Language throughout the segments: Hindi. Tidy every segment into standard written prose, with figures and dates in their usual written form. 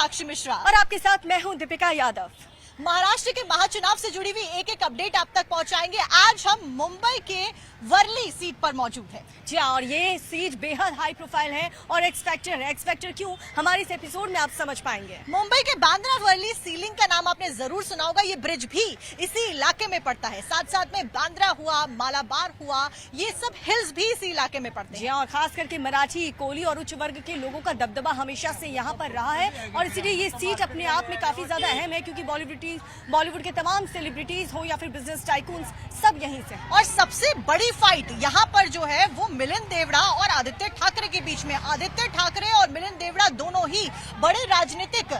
साक्षी मिश्रा और आपके साथ मैं हूं दीपिका यादव। महाराष्ट्र के महाचुनाव से जुड़ी हुई एक एक अपडेट आप तक पहुंचाएंगे। आज हम मुंबई के वर्ली सीट पर मौजूद हैं। जी हाँ, और ये सीट बेहद हाई प्रोफाइल है और एक्स फैक्टर क्यों, हमारे इस एपिसोड में आप समझ पाएंगे। मुंबई के बांद्रा वर्ली सीलिंग का नाम आपने जरूर सुना होगा। ये ब्रिज भी इसी इलाके में पड़ता है। साथ साथ में बांद्रा हुआ, मालाबार हुआ, ये सब हिल्स भी इसी इलाके में पड़ते हैं। जी हाँ, और खास करके मराठी, कोली और उच्च वर्ग के लोगों का दबदबा हमेशा से यहाँ पर रहा है और इसीलिए ये सीट अपने आप में काफी ज्यादा अहम है, क्योंकि बॉलीवुड के तमाम सेलिब्रिटीज हो या फिर बिजनेस टाइकून्स सब यहीं से। और सबसे बड़ी फाइट यहाँ पर जो है वो मिलिंद देवड़ा और आदित्य ठाकरे के बीच में। आदित्य ठाकरे और मिलिंद देवड़ा दोनों ही बड़े राजनीतिक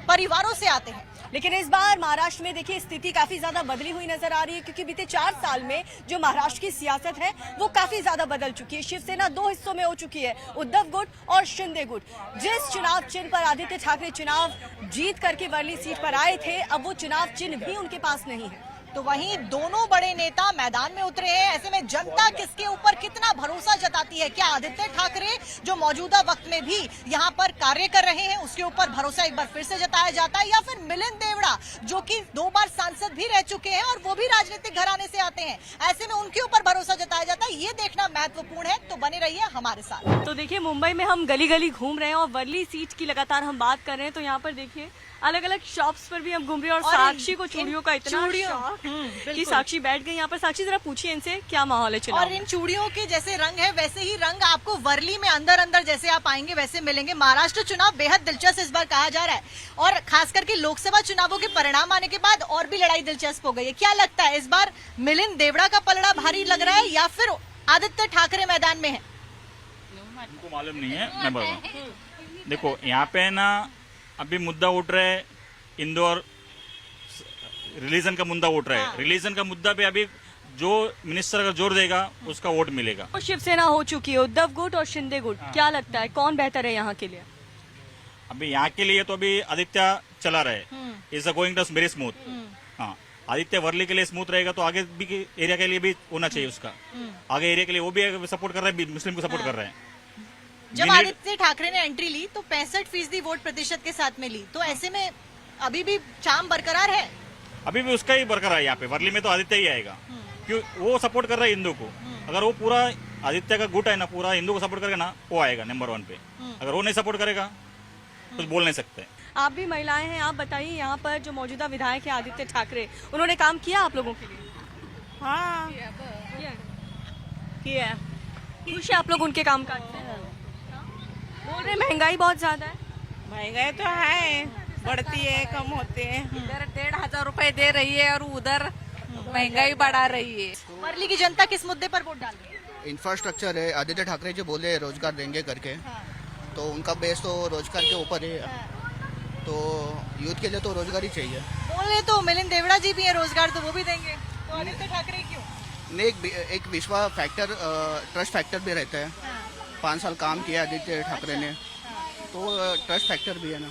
परिवारों से आते हैं। लेकिन इस बार महाराष्ट्र में देखिए स्थिति काफी ज्यादा बदली हुई नजर आ रही है, क्योंकि बीते 4 साल में जो महाराष्ट्र की सियासत है वो काफी ज्यादा बदल चुकी है। शिवसेना 2 हिस्सों में हो चुकी है, उद्धव गुट और शिंदे गुट। जिस चुनाव चिन्ह पर आदित्य ठाकरे चुनाव जीत करके वर्ली सीट पर आए थे, अब वो चुनाव चिन्ह भी उनके पास नहीं है। तो वहीं दोनों बड़े नेता मैदान में उतरे हैं। ऐसे में जनता किसके ऊपर कितना भरोसा जताती है? क्या आदित्य ठाकरे जो मौजूदा वक्त में भी यहाँ पर कार्य कर रहे हैं उसके ऊपर भरोसा एक बार फिर से जताया जाता है, या फिर मिलिंद देवड़ा जो कि 2 बार सांसद भी रह चुके हैं और वो भी राजनीतिक घराने से आते हैं, ऐसे में उनके ऊपर भरोसा जताया जाता है? ये देखना महत्वपूर्ण है। तो बने रहिए हमारे साथ। तो देखिए मुंबई में हम गली गली घूम रहे हैं और वर्ली सीट की लगातार हम बात कर रहे हैं। तो यहाँ पर देखिए अलग अलग शॉप्स पर भी हम घूम रहे हैं और साक्षी को चूड़ियों का इतना शौक कि साक्षी बैठ गई यहाँ पर। साक्षी जरा पूछिए इनसे क्या माहौल है चुनाव। और इन चूड़ियों के जैसे रंग है वैसे ही रंग आपको वर्ली में अंदर जैसे आप आएंगे वैसे मिलेंगे। महाराष्ट्र चुनाव बेहद दिलचस्प इस बार कहा जा रहा है और खास करके लोकसभा चुनावों के परिणाम आने के बाद और भी लड़ाई दिलचस्प हो गई है। क्या लगता है इस बार मिलिंद देवड़ा का पलड़ा भारी लग रहा है या फिर आदित्य ठाकरे मैदान में है? उनको मालूम नहीं है, मैं बताऊं। देखो यहाँ पे ना अभी मुद्दा उठ रहा है, इंदौर रिलीजन का मुद्दा उठ रहा है। रिलीजन का मुद्दा पे अभी जो मिनिस्टर का जोर देगा उसका वोट मिलेगा। तो शिवसेना हो चुकी है, उद्धव गुट और शिंदे गुट। क्या लगता है कौन बेहतर है यहाँ के लिए? अभी यहाँ के लिए तो अभी आदित्य चला रहा है, is going to very smooth. हाँ, आदित्य वर्ली के लिए स्मूथ रहेगा तो आगे भी एरिया के लिए भी होना चाहिए उसका। आगे एरिया के लिए वो भी सपोर्ट कर रहा है, मुस्लिम को सपोर्ट कर रहा है। जब आदित्य ठाकरे ने एंट्री ली तो 65% वोट प्रतिशत के साथ में ली, तो ऐसे में अभी भी चाम बरकरार है? अभी भी उसका ही बरकरार है। यहाँ पे वर्ली में तो आदित्य ही आएगा, क्यों वो सपोर्ट कर रहा है हिंदू को। अगर वो पूरा आदित्य का गुट है ना, पूरा हिंदू को सपोर्ट करेगा ना, वो आएगा नंबर 1 पे। अगर वो नहीं सपोर्ट करेगा कुछ बोल नहीं सकते। आप भी महिलाएं हैं, आप बताइए यहाँ पर जो मौजूदा विधायक है आदित्य ठाकरे, उन्होंने काम किया आप लोगों के लिए? हाँ किया। खुश है आप लोग उनके काम काज से? बोल रहे महंगाई बहुत ज्यादा है। महंगाई तो है, बढ़ती है कम होते हैं। इधर 1,500 रुपए दे रही है और उधर महंगाई बढ़ा रही है। वर्ली की जनता किस मुद्दे पर वोट डाल रही है? इंफ्रास्ट्रक्चर है। आदित्य ठाकरे जो बोले रोजगार देंगे करके, तो उनका बेस तो रोजगार के ऊपर है। तो यूथ के लिए तो रोजगार ही चाहिए। बोले तो मिलिंद देवड़ा जी भी है, रोजगार तो वो भी देंगे, तो आदित्य ठाकरे क्यों? नहीं, एक विश्वा फैक्टर, ट्रस्ट फैक्टर भी रहता है। 5 साल काम किया आदित्य ठाकरे ने, तो ट्रस्ट फैक्टर भी है ना।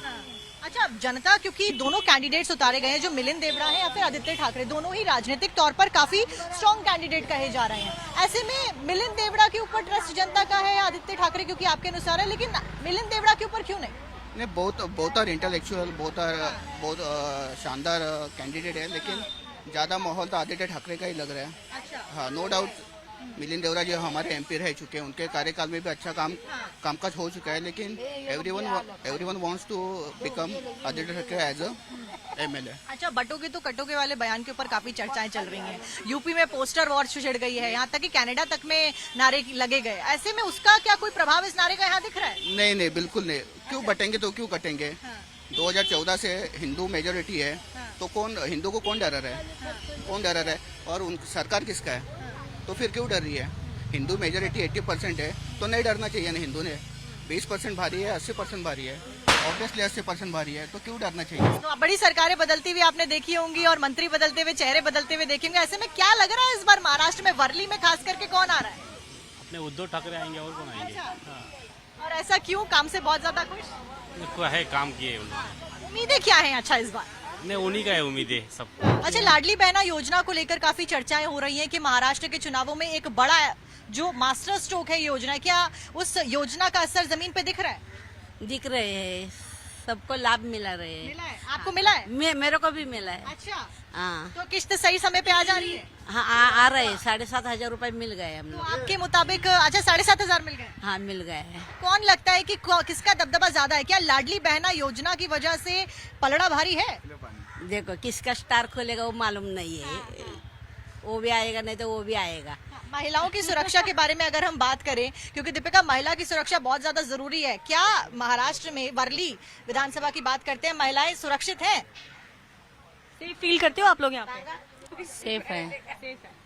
अच्छा, जनता क्योंकि दोनों कैंडिडेट्स उतारे गए हैं, जो मिलिंद देवड़ा है या फिर आदित्य ठाकरे, दोनों ही राजनीतिक तौर पर काफी स्ट्रॉन्ग कैंडिडेट कहे जा रहे हैं। ऐसे में मिलिंद देवड़ा के ऊपर ट्रस्ट जनता का है, आदित्य ठाकरे क्योंकि आपके अनुसार है, लेकिन मिलिंद देवड़ा के ऊपर क्यों नहीं? बहुत आर इंटेलेक्चुअल, बहुत शानदार कैंडिडेट है, लेकिन ज़्यादा माहौल तो आदित्य ठाकरे का ही लग रहा है। अच्छा। हाँ, नो डाउट मिलिंद देवड़ा जो हमारे एमपी रह चुके हैं, उनके कार्यकाल में भी अच्छा कामकाज हो चुका है, लेकिन everyone wants to become Aditya Thackeray as a MLA. अच्छा, बटोगे तो कटोगे वाले बयान के ऊपर काफी चर्चाएं चल रही हैं। यूपी में पोस्टर वॉर छिड़ गई है, यहाँ तक कि कनाडा तक में नारे लगे गए। ऐसे में उसका क्या कोई प्रभाव इस नारे का यहाँ दिख रहा है? नहीं, बिल्कुल नहीं। क्यों बटेंगे तो क्यों कटेंगे? 2014 से हिंदू मेजोरिटी है, तो कौन हिंदू को कौन डरा रहा है? कौन डरा रहा है? और सरकार किसका है? तो फिर क्यों डर रही है? हिंदू मेजोरिटी 80% है, तो नहीं डरना चाहिए ना। हिंदू ने 20% भारी है, 80% भारी है, ऑब्वियसली 80% भारी है, तो क्यों डरना चाहिए? तो बड़ी सरकारें बदलती हुई आपने देखी होंगी और मंत्री बदलते हुए, चेहरे बदलते हुए देखेंगे। ऐसे में क्या लग रहा है इस बार महाराष्ट्र में वर्ली में खास करके कौन आ रहा है? अपने उद्धव ठाकरे आएंगे, और कौन आएंगे? अच्छा। और ऐसा क्यों? काम से बहुत ज्यादा खुश? उनको है, काम किए उन्होंने। उम्मीदें क्या है अच्छा इस बार? नहीं, उन्हीं का है उम्मीदें सब। अच्छा, लाडली बहना योजना को लेकर काफी चर्चाएं हो रही हैं कि महाराष्ट्र के चुनावों में एक बड़ा जो मास्टर स्ट्रोक है योजना, क्या उस योजना का असर जमीन पे दिख रहा है? दिख रहे हैं, सबको लाभ मिला रहे है। मिला है आपको? मिला है? मेरे को भी मिला है। अच्छा, हाँ तो किस्त सही समय पे आ जा रही है? हाँ आ रहे हैं। 7,500 रुपए मिल गए हम तो लोग। आपके मुताबिक अच्छा 7,500 मिल गए। हाँ मिल गए हैं। कौन लगता है कि किसका दबदबा ज्यादा है? क्या लाडली बहना योजना की वजह से पलड़ा भारी है? देखो किसका स्टार खोलेगा वो मालूम नहीं है। वो भी आएगा नहीं तो वो भी आएगा। महिलाओं की सुरक्षा के बारे में अगर हम बात करें, क्योंकि दीपिका महिला की सुरक्षा बहुत ज्यादा जरूरी है, क्या महाराष्ट्र में वर्ली विधानसभा की बात करते हैं, महिलाएं सुरक्षित हैं? सेफ फील करते हो आप लोग यहाँ पे? सेफ है,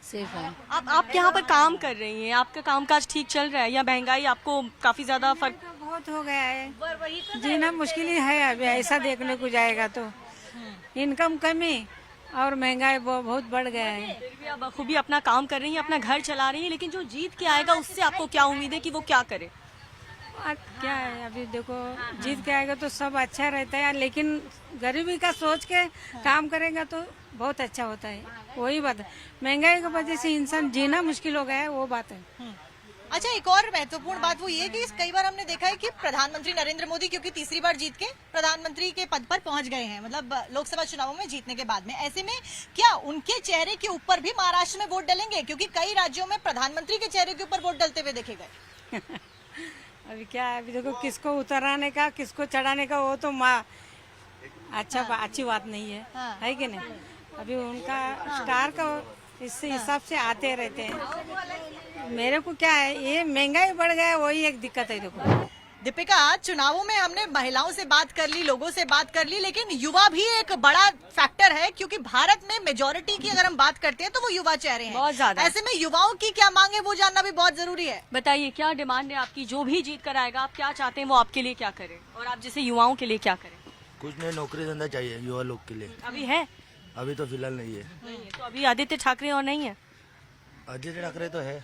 सेफ है। आप यहाँ पर काम कर रही हैं, आपका कामकाज ठीक चल रहा है या महंगाई आपको काफी ज्यादा फर्क? बहुत हो गया है, जीना मुश्किल ही है अभी। ऐसा देखने को जाएगा तो इनकम कमी और महंगाई बहुत बढ़ गया है। फिर भी आप बखूबी अपना काम कर रही हैं, अपना घर चला रही हैं, लेकिन जो जीत के आएगा उससे आपको क्या उम्मीद है कि वो क्या करे? अब क्या है, अभी देखो जीत के आएगा तो सब अच्छा रहता है, लेकिन गरीबी का सोच के काम करेगा तो बहुत अच्छा होता है। वही बात है, महंगाई की वजह से इंसान जीना मुश्किल हो गया है, वो बात है। अच्छा, एक और महत्वपूर्ण बात वो ये कि कई बार हमने देखा है कि प्रधानमंत्री नरेंद्र मोदी क्योंकि तीसरी बार जीत के प्रधानमंत्री के पद पर पहुंच गए हैं, मतलब लोकसभा चुनावों में जीतने के बाद में, ऐसे में क्या उनके चेहरे के ऊपर भी महाराष्ट्र में वोट डलेंगे? क्योंकि कई राज्यों में प्रधानमंत्री के चेहरे के ऊपर वोट डलते हुए देखे गए। अभी क्या है, अभी देखो किसको उतराने का किसको चढ़ाने का वो तो अच्छी बात नहीं है, है कि नहीं? अभी उनका स्टार का इस हिसाब से आते रहते हैं। मेरे को क्या है, ये महंगाई बढ़ गया, वही एक दिक्कत है। देखो दीपिका, चुनावों में हमने महिलाओं से बात कर ली, लोगों से बात कर ली, लेकिन युवा भी एक बड़ा फैक्टर है, क्योंकि भारत में मेजोरिटी की अगर हम बात करते हैं तो वो युवा चेहरे हैं बहुत ज्यादा। ऐसे में युवाओं की क्या मांग है वो जानना भी बहुत जरूरी है। बताइए क्या डिमांड है आपकी? जो भी जीत कर आएगा आप क्या चाहते हैं वो आपके लिए क्या करे, और आप जैसे युवाओं के लिए क्या करें? कुछ नहीं, नौकरी धंधा चाहिए युवा लोग के लिए। अभी है? अभी तो फिलहाल नहीं है। नहीं है तो अभी आदित्य ठाकरे और नहीं है? आदित्य ठाकरे तो है,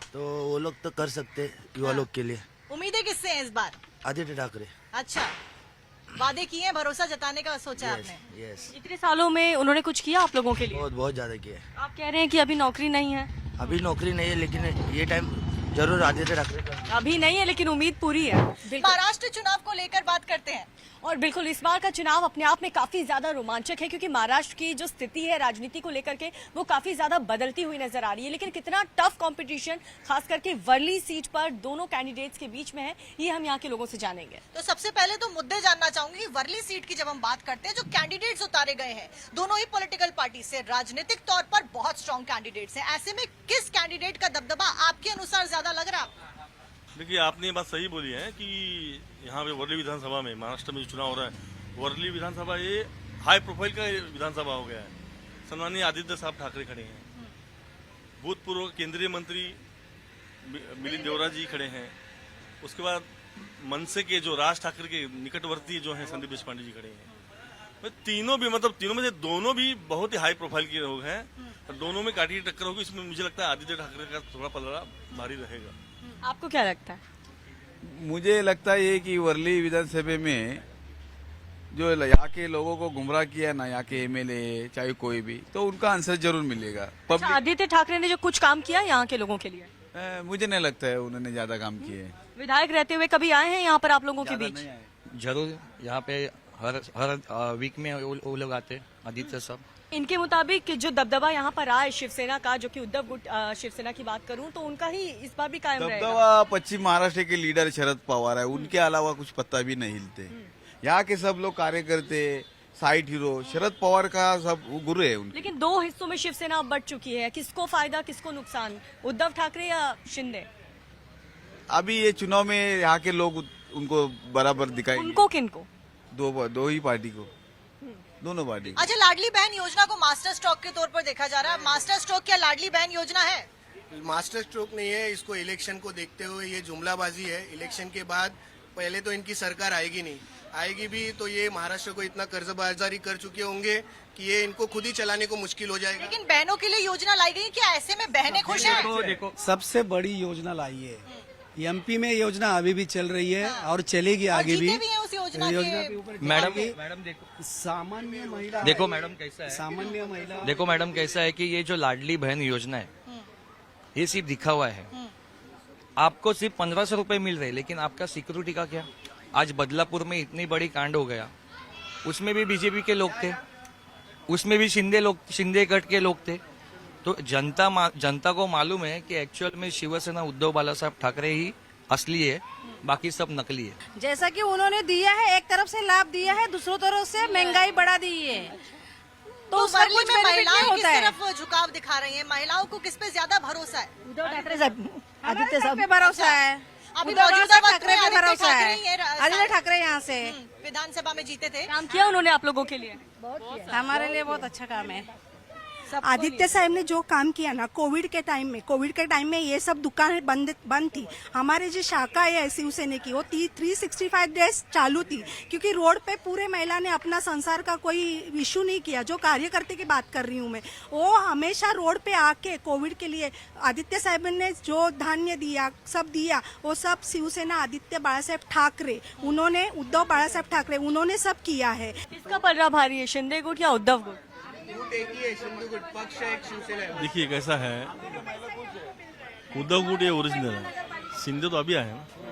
तो वो लोग तो कर सकते युवा लोग के लिए। उम्मीदें किससे हैं इस बार? आदित्य ठाकरे। अच्छा, वादे किए हैं, भरोसा जताने का सोचा है आपने? यस, इतने सालों में उन्होंने कुछ किया आप लोगों के लिए? बहुत ज्यादा किया है। आप कह रहे हैं कि अभी नौकरी नहीं है? अभी नौकरी नहीं है, लेकिन ये टाइम जरूर आदित्य ठाकरे का। अभी नहीं है लेकिन उम्मीद पूरी है। महाराष्ट्र चुनाव को लेकर बात करते हैं। और बिल्कुल इस बार का चुनाव अपने आप में काफी ज्यादा रोमांचक है, क्योंकि महाराष्ट्र की जो स्थिति है राजनीति को लेकर के वो काफी ज्यादा बदलती हुई नजर आ रही है। लेकिन कितना टफ कंपटीशन खास करके वर्ली सीट पर दोनों कैंडिडेट्स के बीच में है, ये हम यहाँ के लोगों से जानेंगे। तो सबसे पहले तो मुद्दे जानना चाहूंगी कि वर्ली सीट की जब हम बात करते हैं, जो कैंडिडेट्स उतारे गए हैं दोनों ही पॉलिटिकल पार्टी से, राजनीतिक तौर पर बहुत स्ट्रॉन्ग कैंडिडेट्स हैं, ऐसे में किस कैंडिडेट का दबदबा आपके अनुसार ज्यादा लग रहा है? देखिए, आपने ये बात सही बोली है कि यहाँ पे वर्ली विधानसभा में महाराष्ट्र में जो चुनाव हो रहा है, वर्ली विधानसभा ये हाई प्रोफाइल का विधानसभा हो गया है। सम्मानीय आदित्य साहब ठाकरे खड़े हैं, भूतपूर्व केंद्रीय मंत्री मिलिंद देवरा जी खड़े हैं, उसके बाद मनसे के जो राज ठाकरे के निकटवर्ती जो हैं संदीप देशपांडे जी खड़े हैं। तीनों भी, मतलब तीनों में से दोनों भी बहुत ही हाई प्रोफाइल के लोग हैं, और दोनों में काटी टक्कर होगी। इसमें मुझे लगता है आदित्य ठाकरे का थोड़ा पलड़ा भारी रहेगा। आपको क्या लगता है? मुझे लगता है कि वर्ली विधानसभा में जो यहाँ के लोगों को गुमराह किया ना, यहाँ के एमएलए चाहे कोई भी, तो उनका आंसर जरूर मिलेगा। अच्छा, आदित्य ठाकरे ने जो कुछ काम किया यहाँ के लोगों के लिए? मुझे नहीं लगता है उन्होंने ज्यादा काम किए। विधायक रहते हुए कभी आए हैं यहाँ पर आप लोगों के बीच? जरूर, यहाँ पे हर वीक में वो लोग आते हैं, आदित्य साहब। इनके मुताबिक जो दबदबा यहाँ पर आए शिवसेना का, जो कि उद्धव गुट शिवसेना की बात करूं तो उनका ही इस बार भी कायम रहेगा। दबदबा पश्चिम महाराष्ट्र के लीडर शरद पवार है, उनके अलावा कुछ पत्ता भी नहीं हिलते। यहाँ के सब लोग कार्यकर्ते, साइड हीरो शरद पवार का सब गुरु है उनके। लेकिन दो हिस्सों में शिवसेना अब बट चुकी है, किसको फायदा किसको नुकसान, उद्धव ठाकरे या शिंदे? अभी ये चुनाव में यहाँ के लोग उनको बराबर दिखाएंगे। उनको किनको? दो ही पार्टी को, दोनों पार्टी। अच्छा, लाडली बहन योजना को मास्टर स्ट्रोक के तौर पर देखा जा रहा है, मास्टर स्ट्रोक क्या लाडली बहन योजना है? मास्टर स्ट्रोक नहीं है, इसको इलेक्शन को देखते हुए ये जुमलाबाजी है। इलेक्शन के बाद पहले तो इनकी सरकार आएगी नहीं, आएगी भी तो ये महाराष्ट्र को इतना कर्जबाजारी कर चुके होंगे कि ये इनको खुद ही चलाने को मुश्किल हो जाएगा। लेकिन बहनों के लिए योजना लाई गई, क्या ऐसे में बहनें खुश हैं? देखो, सबसे बड़ी योजना लाई है एमपी में, योजना अभी भी चल रही है और चलेगी आगे भी। उस योजना के ऊपर मैडम देखो, सामान्य महिला, देखो मैडम कैसा है, सामान्य महिला, देखो मैडम कैसा है कि ये जो लाडली बहन योजना है ये सिर्फ दिखा हुआ है। आपको सिर्फ 1500 रुपए मिल रहे, लेकिन आपका सिक्योरिटी का क्या? आज बदलापुर में इतनी बड़ी कांड हो गया, उसमें भी बीजेपी के लोग थे, उसमें भी शिंदे गट के लोग थे। तो जनता को मालूम है कि एक्चुअल में शिवसेना उद्धव बाला साहब ठाकरे ही असली है, बाकी सब नकली है। जैसा कि उन्होंने दिया है, एक तरफ से लाभ दिया है, दूसरों तरफ से महंगाई बढ़ा दी है, तो उसका वर्ली कुछ में benefit महिलाएं नहीं किस होता है। तरफ झुकाव दिखा रही हैं? महिलाओं को किस पे ज्यादा भरोसा है? उद्धव ठाकरे साहब, आदित्य साहब पे भरोसा है, अभी उद्धव मौजूदा वक्त ठाकरे में पे आदित्य भरोसा ठाकरे है। ही है, आदित्य ठाकरे यहाँ से विधानसभा में जीते थे। काम किया उन्होंने आप लोगों के लिए? हमारे लिए बहुत अच्छा काम है। आदित्य साहब ने जो काम किया ना कोविड के टाइम में ये सब दुकानें बंद थी। हमारे जो शाखा है शिवसेना की, वो 365 डेज चालू थी, क्योंकि रोड पे पूरे महिला ने अपना संसार का कोई इशू नहीं किया। जो कार्यकर्ता की बात कर रही हूँ मैं, वो हमेशा रोड पे आके कोविड के लिए आदित्य साहब ने जो धान्य दिया, सब दिया, वो सब शिवसेना आदित्य बाला साहब ठाकरे, उन्होंने उद्धव बाला साहब ठाकरे, उन्होंने सब किया है। किसका पलड़ा भारी है, शिंदे गुट या उद्धव गुट? गुट एक ही है, सिंधु गुट पक्ष है, एक शिवसेना है। देखिए कैसा है, उद्धव गुट ये ओरिजिनल है, शिंदे तो अभी आए हैं ना।